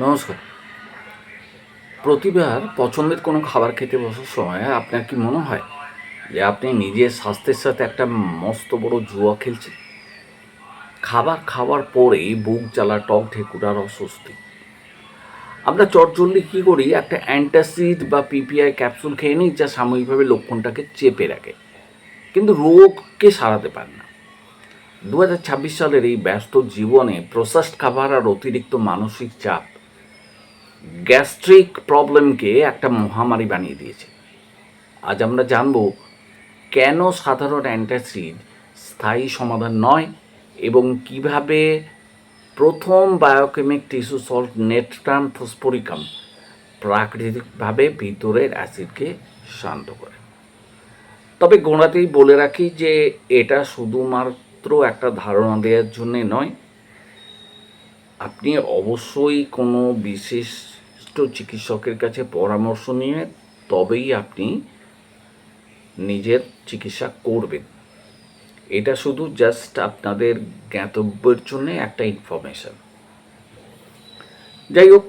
নমস্কার। প্রতিবার পছন্দের কোনো খাবার খেতে বসার সময় আপনার কি মনে হয় যে আপনি নিজের স্বাস্থ্যের সাথে একটা মস্ত বড় জুয়া খেলছেন? খাবার খাওয়ার পরেই বুক জ্বালা, টক ঢেকুর আর অস্বস্তি। আমরা চটজলদি কী করি, একটা অ্যান্টাসিড বা পিপিআই ক্যাপসুল খেয়ে নিই, যা সাময়িকভাবে লক্ষণটাকে চেপে রাখে, কিন্তু রোগকে সারাতে পারে না। 2026 সালের এই ব্যস্ত জীবনে প্রসেসড খাবার আর অতিরিক্ত মানসিক চাপ গ্যাস্ট্রিক প্রবলেমকে একটা মহামারী বানিয়ে দিয়েছে। আজ আমরা জানব কেন সাধারণ অ্যান্টাসিড স্থায়ী সমাধান নয়, এবং কিভাবে প্রথম biochemic tissue salt natrum phosphoricum প্রাকৃতিকভাবে ভিতরের অ্যাসিডকে শান্ত করে। তবে গোড়াতেই বলে রাখি যে এটা শুধুমাত্র একটা ধারণা দেওয়ার জন্যে নয়। আপনি অবশ্যই কোনো বিশিষ্ট চিকিৎসকের কাছে পরামর্শ নিয়ে তবেই আপনি নিজের চিকিৎসা করবেন। এটা শুধু জাস্ট আপনাদের জ্ঞাতব্যের জন্য একটা ইনফরমেশান। যাই হোক,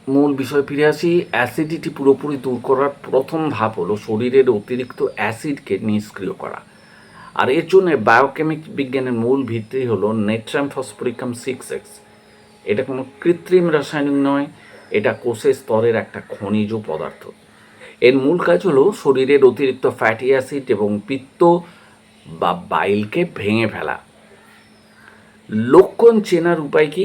মূল বিষয় ফিরে আসি। অ্যাসিডিটি পুরোপুরি দূর করার প্রথম ধাপ হলো শরীরের অতিরিক্ত অ্যাসিডকে নিষ্ক্রিয় করা। আর এর জন্য বায়োকেমিক বিজ্ঞানের মূল ভিত্তি হলো নেট্রাম ফসফরিকাম 6X। এটা কোনো কৃত্রিম রাসায়নিক নয়, এটা কোষের স্তরের একটা খনিজ পদার্থ। এর মূল কাজ হলো শরীরের অতিরিক্ত ফ্যাটি অ্যাসিড এবং পিত্ত বা বাইলকে ভেঙে ফেলা। লক্ষণ চেনার উপায় কি?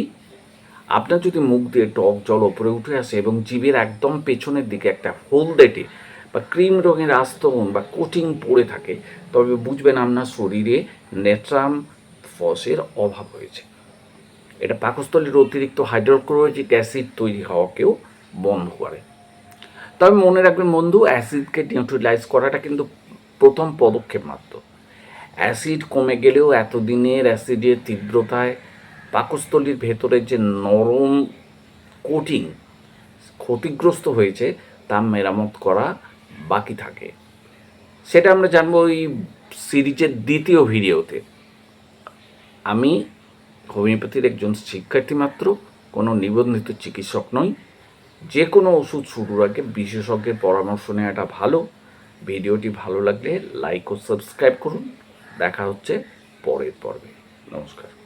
আপনার যদি মুখ দিয়ে টক জল ওপরে উঠে আসে এবং জিভের একদম পেছনের দিকে একটা হলদেটে বা ক্রিম রঙের আস্তরণ বা কোটিং পড়ে থাকে, তবে বুঝবেন আপনার শরীরে নেট্রাম ফসের অভাব হয়েছে। এটা পাকস্থলীর অতিরিক্ত হাইড্রোক্লোরিক অ্যাসিড তৈরি হওয়াকেও বন্ধ করে। তবে মনে রাখবেন বন্ধু, অ্যাসিডকে নিউট্রালাইজ করাটা কিন্তু প্রথম পদক্ষেপ মাত্র। অ্যাসিড কমে গেলেও এতদিনের অ্যাসিডের তীব্রতায় পাকস্থলীর ভেতরের যে নরম কোটিং ক্ষতিগ্রস্ত হয়েছে তা মেরামত করা বাকি থাকে। সেটা আমরা জানবো ওই সিরিজের দ্বিতীয় ভিডিওতে। আমি হোমিওপ্যাথির একজন শিক্ষার্থী মাত্র, কোনো নিবন্ধিত চিকিৎসক নই। যে কোনো ওষুধ শুরুর আগে বিশেষজ্ঞের পরামর্শ নেওয়াটা ভালো। ভিডিওটি ভালো লাগলে লাইক ও সাবস্ক্রাইব করুন। দেখা হচ্ছে পরের পর্বে। নমস্কার।